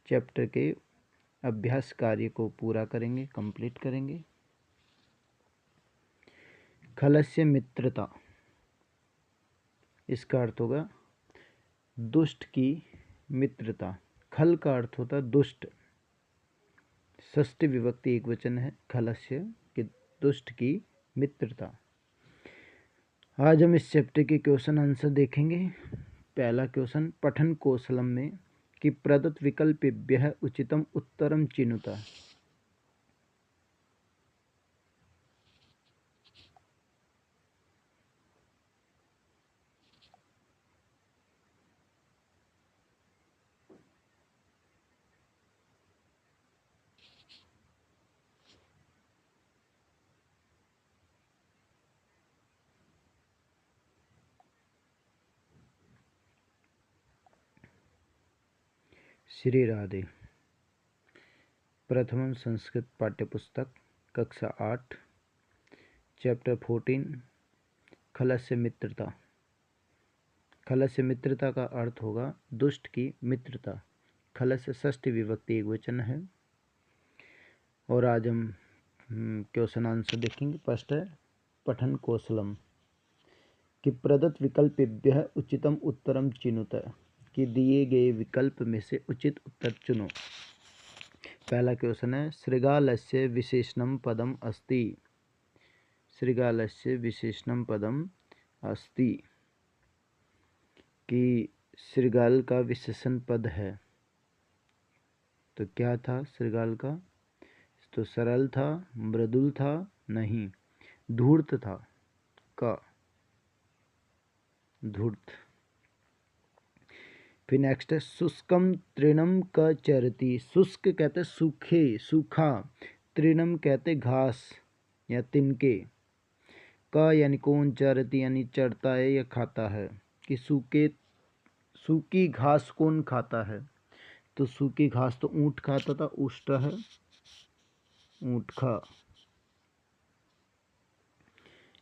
Chapter के अभ्यास कार्य को पूरा करेंगे, कंप्लीट करेंगे। खलस्य मित्रता, इसका अर्थ होगा दुष्ट की मित्रता। खल का अर्थ होता है दुष्ट, षष्ठी विभक्ति एक वचन है खलस्य, कि दुष्ट की मित्रता। आज हम इस चैप्टर के क्वेश्चन आंसर देखेंगे। पहला क्वेश्चन, पठन कौशलम में कि प्रदत्त विकल्पेभ्यः उचितम उत्तरम चिनुत। श्री राधे। प्रथम संस्कृत पाठ्यपुस्तक कक्षा 8 चैप्टर 14 खलस्य मित्रता। खलस्य मित्रता का अर्थ होगा दुष्ट की मित्रता। खलस्य षष्ठी विभक्ति एक वचन है। और आज हम क्वेश्चन आंसर देखेंगे। फर्स्ट है पठन कौशलम कि प्रदत्त विकल्पेभ्यः उचितम उत्तरम चिनुत, कि दिए गए विकल्प में से उचित उत्तर चुनो। पहला क्वेश्चन है शृगालस्य विशेषणम पदम अस्ति। शृगालस्य विशेषणम पदम अस्ति, कि शृगाल का विशेषण पद है। तो क्या था शृगाल का? तो सरल था, मृदुल था, नहीं, धूर्त था। का धूर्त। फिर नेक्स्ट है शुष्कम तृणम क चरती। शुष्क कहते सूखे, सूखा। तृणम कहते घास या तिनके। क यानी कौन, चरती यानी चरता है या खाता है, कि सूखी घास कौन खाता है? तो सूखी घास तो ऊंट खाता था, उष्ट है ऊंट खा।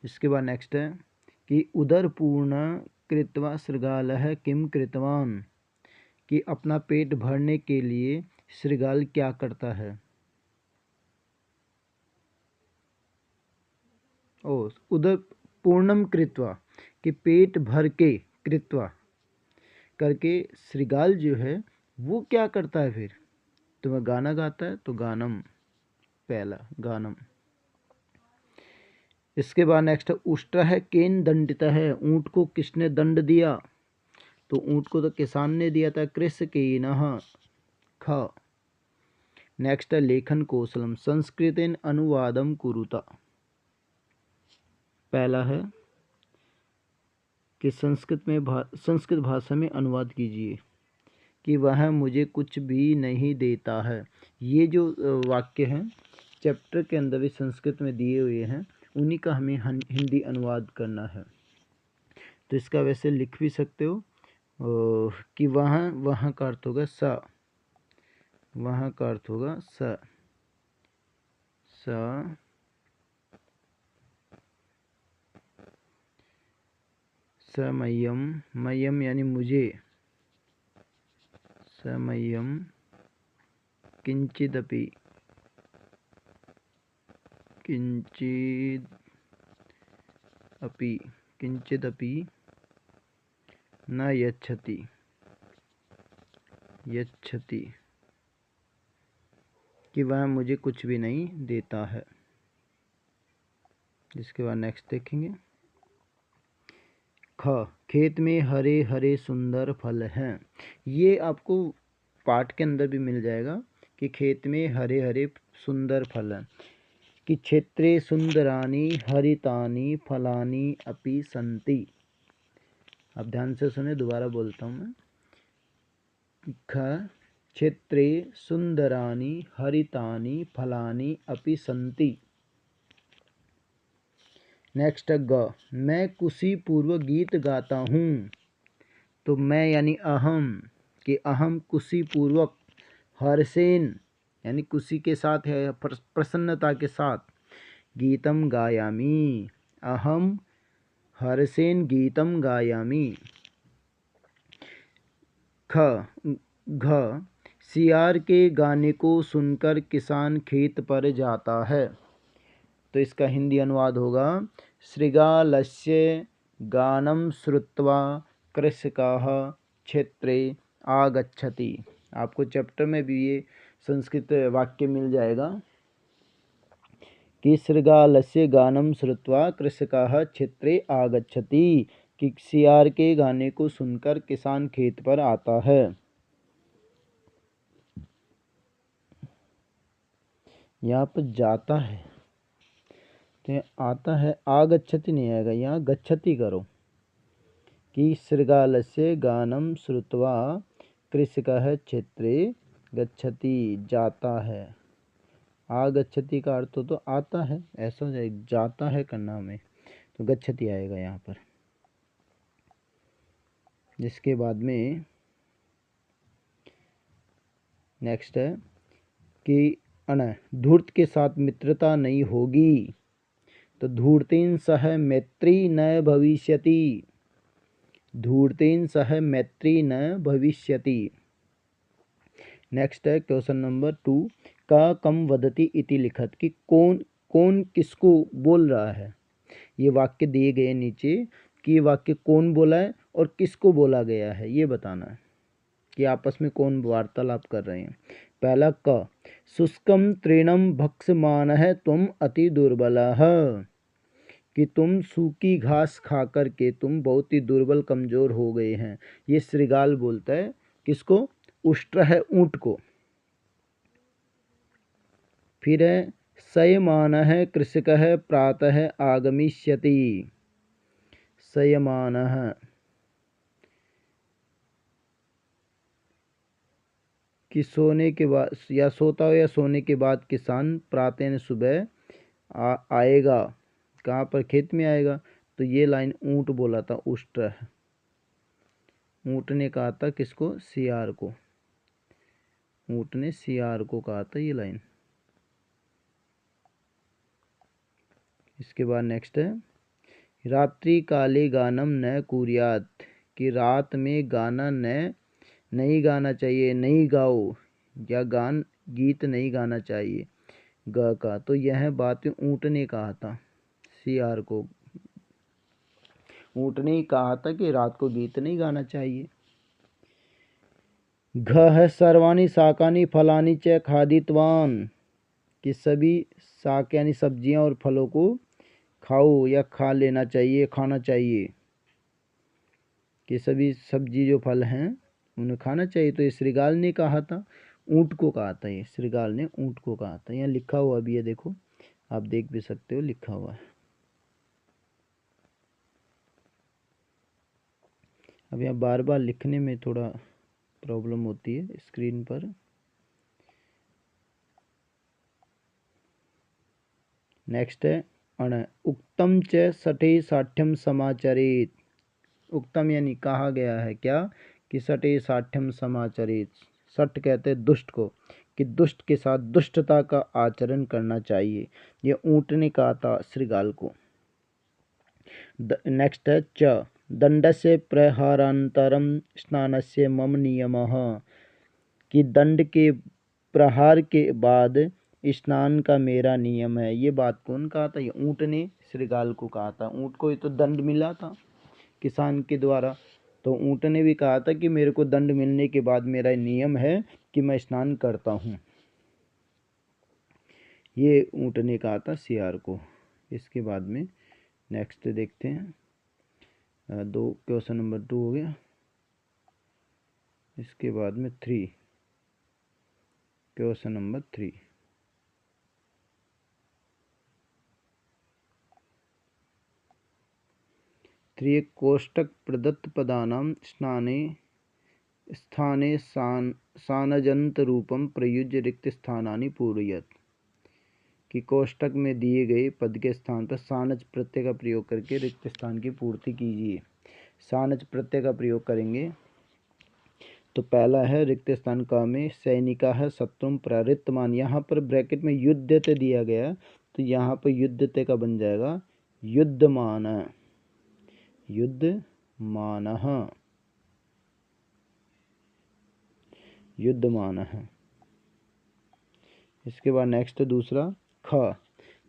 इसके बाद नेक्स्ट है कि उदर पूर्ण कृत्वा शृगालः किम कृतवान, कि अपना पेट भरने के लिए शृगाल क्या करता है? ओ उदर पूर्णम कृत्वा, कि पेट भर के, कृत्वा करके शृगाल जो है वो क्या करता है? फिर तो वह गाना गाता है, तो गानम, पहला गानम। इसके बाद नेक्स्ट उष्ट है केन दंडित है। ऊंट को किसने दंड दिया? तो ऊंट को तो किसान ने दिया था, कृष के नह ख। नेक्स्ट है लेखन कौशलम संस्कृतेन अनुवादम कुरुता। पहला है कि संस्कृत भाषा में अनुवाद कीजिए, कि वह मुझे कुछ भी नहीं देता है। ये जो वाक्य हैं चैप्टर के अंदर भी संस्कृत में दिए हुए हैं, उन्हीं का हमें हिंदी अनुवाद करना है। तो इसका वैसे लिख भी सकते हो कि वहाँ का अर्थ होगा स, वहाँ का अर्थ होगा स, समयम, मयम यानी मुझे, समयम किंचिदपि, किंचिदपि न यच्छति, कि वह मुझे कुछ भी नहीं देता है। इसके बाद नेक्स्ट देखेंगे। ख खेत में हरे हरे सुंदर फल हैं। ये आपको पाठ के अंदर भी मिल जाएगा कि खेत में हरे हरे सुंदर फल हैं, कि क्षेत्रे सुंदरानि हरितानि फलानि अपि सन्ति। अब ध्यान से सुने, दोबारा बोलता हूँ मैं। ख क्षेत्रे सुंदरानि हरितानि फलानि अपि सन्ति। नेक्स्ट ग मैं खुशी पूर्वक गीत गाता हूँ। तो मैं यानी अहम, कि अहम खुशी पूर्वक, हर्षेन यानी खुशी के साथ है, प्रसन्नता के साथ, गीतम गायामी, अहम हर्षेन गीतम गायामी। ख घ सियार के गाने को सुनकर किसान खेत पर जाता है। तो इसका हिंदी अनुवाद होगा शृगालस्य गानं श्रुत्वा कृषकाः क्षेत्रे आगच्छति। आपको चैप्टर में भी ये संस्कृत वाक्य मिल जाएगा कि शृगालस्य गानं श्रुत्वा कृषकाः क्षेत्रे आगच्छति, कि सियार के गाने को सुनकर किसान खेत पर आता है। यहाँ पर जाता है तो आता है, आगच्छति नहीं आएगा, यहाँ गच्छति करो कि शृगालस्य गानं श्रुत्वा कृषकः क्षेत्रे गच्छति, जाता है। आगच्छति का अर्थ तो आता है, ऐसा हो जाए, जाता है करना में, तो गच्छति आएगा यहाँ पर। जिसके बाद में नेक्स्ट है कि धूर्त के साथ मित्रता नहीं होगी, तो धूर्तेन सह मैत्री न भविष्यति। धूर्तेन सह मैत्री न भविष्यति। नेक्स्ट है क्वेश्चन नंबर 2, का कम वदति इति लिखत, कि कौन किसको बोल रहा है। ये वाक्य दिए गए नीचे कि ये वाक्य कौन बोला है और किसको बोला गया है, ये बताना है कि आपस में कौन वार्तालाप कर रहे हैं। पहला क शुष्कम तृणम भक्षमानः त्वम अति दुर्बलः, कि तुम सूखी घास खा कर के तुम बहुत ही दुर्बल कमजोर हो गए हैं। ये श्रृगाल बोलता है किसको, उष्ट्र है ऊंट को। फिर है शयमानः कृषकः प्रातः आगमिष्यति। शयमानः कि सोने के बाद, या सोता हो या सोने के बाद किसान प्रातः सुबह आएगा। कहाँ पर, खेत में आएगा। तो ये लाइन ऊंट बोला था, उष्ट्र है। ऊंट ने कहा था किसको, सियार को। ऊंट ने सियार को कहा था ये लाइन। इसके बाद नेक्स्ट है रात्रि काले गानम न कुर्यात, कि रात में गाना नहीं गाना चाहिए, नहीं गाओ, या गीत नहीं गाना चाहिए ग का। तो यह बात ऊंट ने कहा था सियार को। ऊंट ने कहा था कि रात को गीत नहीं गाना चाहिए। घ सर्वाणि शाकानि फलानि च खादितवान, कि सभी शाक यानी सब्जियां और फलों को खाओ या खा लेना चाहिए, खाना चाहिए, कि सभी सब्जी जो फल हैं उन्हें खाना चाहिए। तो ये श्रृगाल ने कहा था, ऊंट को कहा था, ये श्रृगाल ने ऊंट को कहा था। यहाँ लिखा हुआ अभी ये देखो, आप देख भी सकते हो, लिखा हुआ है। अब यहाँ बार बार लिखने में थोड़ा प्रॉब्लम होती है स्क्रीन पर। नेक्स्ट है उक्तम च सठे साठ्यम समाचरित। उक्तम यानी कहा गया है क्या, कि सठे साठ्यम समाचरित। सठ कहते हैं दुष्ट को, कि दुष्ट के साथ दुष्टता का आचरण करना चाहिए। ये ऊंट ने कहा था श्रृगाल को। नेक्स्ट है च दंडस्य प्रहारांतरम स्नानस्य मम नियमः, कि दंड के प्रहार के बाद स्नान का मेरा नियम है। ये बात कौन कहा था, ये ऊंट ने श्रृगाल को कहा था। ऊंट को ये तो दंड मिला था किसान के द्वारा, तो ऊंट ने भी कहा था कि मेरे को दंड मिलने के बाद मेरा नियम है कि मैं स्नान करता हूँ। ये ऊंट ने कहा था सियार को। इसके बाद में नेक्स्ट देखते हैं, क्वेश्चन नंबर 2 हो गया। इसके बाद में 3, क्वेश्चन नंबर 3, कोष्टक प्रदत्त पदानां स्थाने सानजंत रूपम प्रयुज्य रिक्त स्थानानि पूरयत, कि कोष्टक में दिए गए पद के स्थान पर सानज प्रत्यय का प्रयोग करके रिक्त स्थान की पूर्ति कीजिए। सानज प्रत्यय का प्रयोग करेंगे तो पहला है रिक्त स्थान का में सैनिका है शत्रुम प्रवृत्तमान। यहाँ पर ब्रैकेट में युद्धते दिया गया, तो यहाँ पर युद्धते का बन जाएगा युद्धमान। युद्धमानः। युद्धमानः। इसके बाद नेक्स्ट दूसरा ख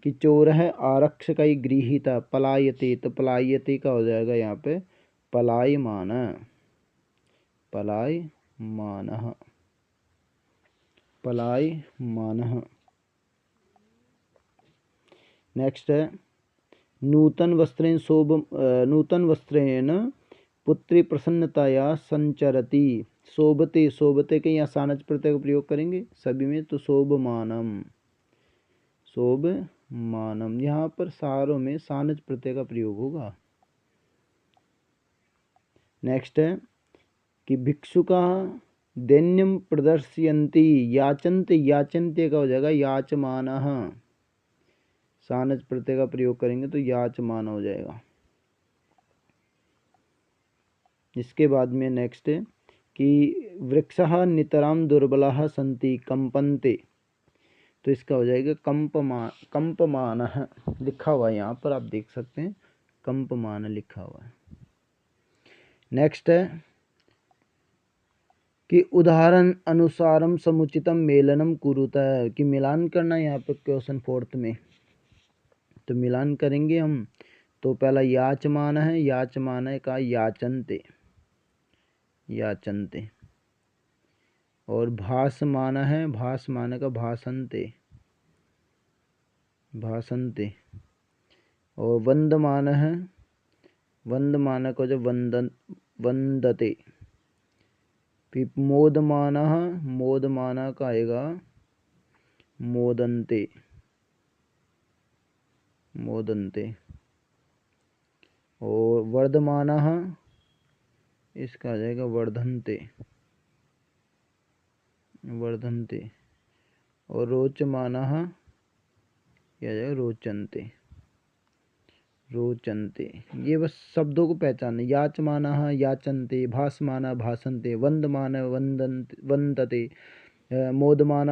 कि चोरः आरक्षकै गृहीतः पलायते, तो पलायते का हो जाएगा यहाँ पे पलायमान, पलायमानः, पलायमानः। नेक्स्ट है नूतन वस्त्रेण पुत्री प्रसन्नताया संचरति, शोभते, शोभते के यहाँ सानच प्रत्यय का प्रयोग करेंगे सभी में, तो शोभमानम, शोभमानम, यहाँ पर सारों में सानच प्रत्यय का प्रयोग होगा। नेक्स्ट है कि भिक्षुका दैन्यम प्रदर्शयन्ति, याचन्ते, याचन्ते का हो जाएगा याचमानः, सानच प्रत्यय का प्रयोग करेंगे तो याचमान हो जाएगा। इसके बाद में नेक्स्ट है कि वृक्षः नितराम दुर्बलाः सन्ति कंपन्ते, तो इसका हो जाएगा कंपमानः, लिखा हुआ है यहाँ पर आप देख सकते हैं, कंपमान लिखा हुआ है। नेक्स्ट है कि उदाहरण अनुसारम समुचितम मेलनम कुरुतः, कि मिलान करना यहाँ पर क्वेश्चन 4 में, तो मिलान करेंगे हम। तो पहला याचमान है, याचमान का याचनते, याचनते, और भासमान है, भासमान का भासनते, भासनते, और वंदमान है, वंदमान को जो वंदन, वंदते, फिर मोदमान, मोदमान का आएगा मोदन्ते, मोदन्ते, और वर्धमान इसका आ जाएगा वर्धन्ते, वर्धन्ते, और रोचमान क्या जाएगा रोचन्ते, रोचन्ते। ये बस शब्दों को पहचाने, याचमान याचन्ते, भासमान भासन्ते, वंदमान वंदते, मोदमान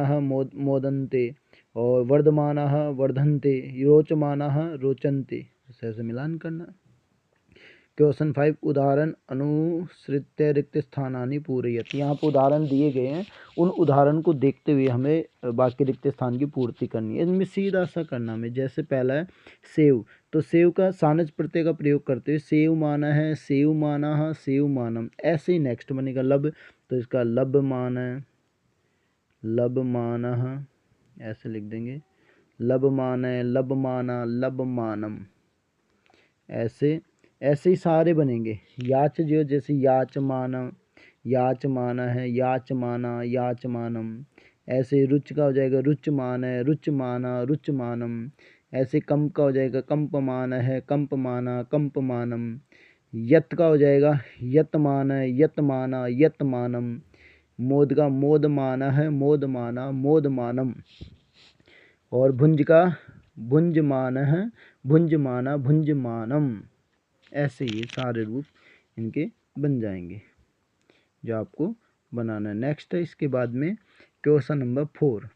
मोदन्ते, और वर्धमान वर्धन्ते, रोचमान रोचन्ते, ऐसे मिलान करना। क्वेश्चन 5 उदाहरण अनुसृत्य रिक्त स्थानानि पूरयति, यहाँ पर उदाहरण दिए गए हैं, उन उदाहरण को देखते हुए हमें बाकी रिक्त स्थान की पूर्ति करनी है। इनमें सीधा सा करना हमें, जैसे पहला है सेव, तो सेव का सानच प्रत्यय का प्रयोग करते हुए सेव माना है, सेव माना, सेव मानम, ऐसे ही नेक्स्ट बनेगा लब, तो इसका लब मान है, लब माना, ऐसे लिख देंगे, लब मान है, लब माना, लब मानम, ऐसे ऐसे ही सारे बनेंगे। याच जो जैसे याचमाना, याचमाना है, याचमाना, याचमानम, ऐसे रुच का हो जाएगा रुचमान है, रुचमाना, रुचमानम, ऐसे कंप का हो जाएगा कंपमान है, कंपमाना, कंपमानम, यत का हो जाएगा यतमान है, यतमाना, यतमानम, मोद का मोदमाना है, मोदमाना, मोदमानम, और भुंज का भुंजमान है, भुंजमाना, भुंजमानम, ऐसे ही सारे रूप इनके बन जाएंगे जो आपको बनाना है। नेक्स्ट है इसके बाद में question number 4,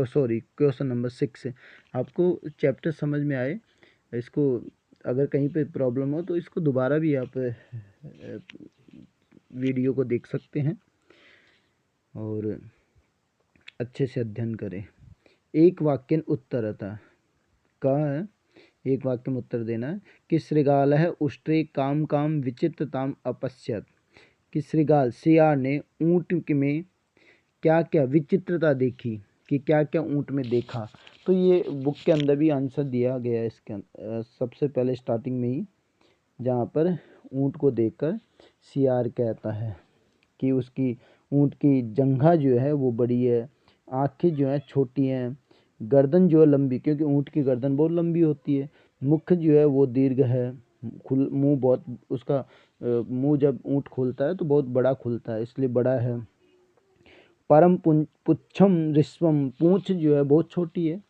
sorry question number 6 है। आपको चैप्टर समझ में आए, इसको अगर कहीं पे प्रॉब्लम हो तो इसको दोबारा भी आप वीडियो को देख सकते हैं और अच्छे से अध्ययन करें। एक वाक्य उत्तरता का है, एक वाक्य में उत्तर देना है कि श्रृगालः उष्ट्रे काम काम विचित्रताम अपश्यत, कि श्रृगाल सियार ने ऊँट में क्या क्या विचित्रता देखी, कि क्या क्या ऊँट में देखा। तो ये बुक के अंदर भी आंसर दिया गया है इसके सबसे पहले स्टार्टिंग में ही, जहाँ पर ऊँट को देखकर सियार कहता है कि उसकी ऊँट की जंघा जो है वो बड़ी है, आँखें जो है छोटी हैं, गर्दन जो है लंबी, क्योंकि ऊँट की गर्दन बहुत लंबी होती है, मुख जो है वो दीर्घ है, मुंह बहुत उसका मुंह जब ऊँट खोलता है तो बहुत बड़ा खुलता है, इसलिए बड़ा है। परम पुच्छम ऋष्वम, पूंछ जो है बहुत छोटी है।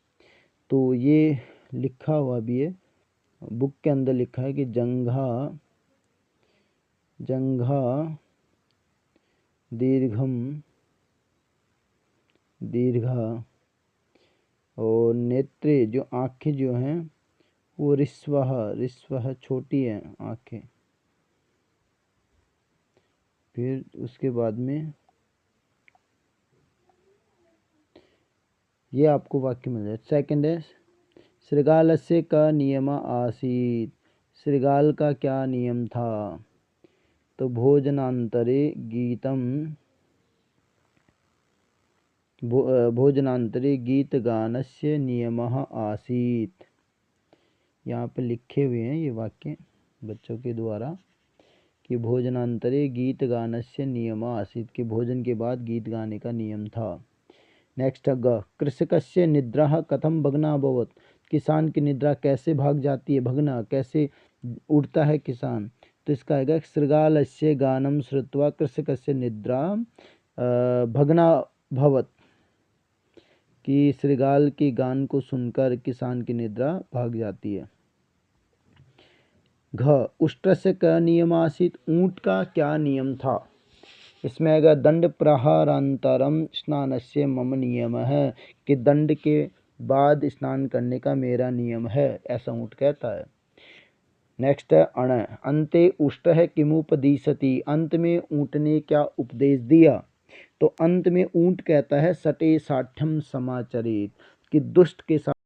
तो ये लिखा हुआ भी है बुक के अंदर, लिखा है कि जंघा जंघा दीर्घम दीर्घा, और नेत्रे जो आँखें जो हैं वो ऋष्वः ऋष्वः छोटी हैं आँखें। फिर उसके बाद में ये आपको वाक्य मिल जाए। सेकंड है शृगालस्य का नियम आसीत्, शृगाल का क्या नियम था? तो भोजनांतरे गीतगानस्य नियमः आसीत्। यहाँ पे लिखे हुए हैं ये वाक्य बच्चों के द्वारा कि भोजनांतरे गीतगानस्य नियमः आसीत्, कि भोजन के बाद गीत गाने का नियम था। नेक्स्ट ग कृषकस्य निद्रा कथम भग्ना अभवत्, किसान की निद्रा कैसे भाग जाती है, भग्ना कैसे उठता है किसान? तो इसका आएगा शृगालस्य गानम श्रुत्वा कृषकस्य निद्रा भग्ना भवत्, कि शृगाल के गान को सुनकर किसान की निद्रा भाग जाती है। घ उष्ट्रस्य का नियम आसीत्, ऊंट का क्या नियम था? इसमें आएगा दंड प्रहारांतरम स्नानस्य मम नियम है, कि दंड के बाद स्नान करने का मेरा नियम है, ऐसा ऊंट कहता है। नेक्स्ट है अण अंते उष्ट है किमुपदिशति, अंत में ऊंट ने क्या उपदेश दिया? तो अंत में ऊंट कहता है सटे साठ्यम समाचरित, कि दुष्ट के साथ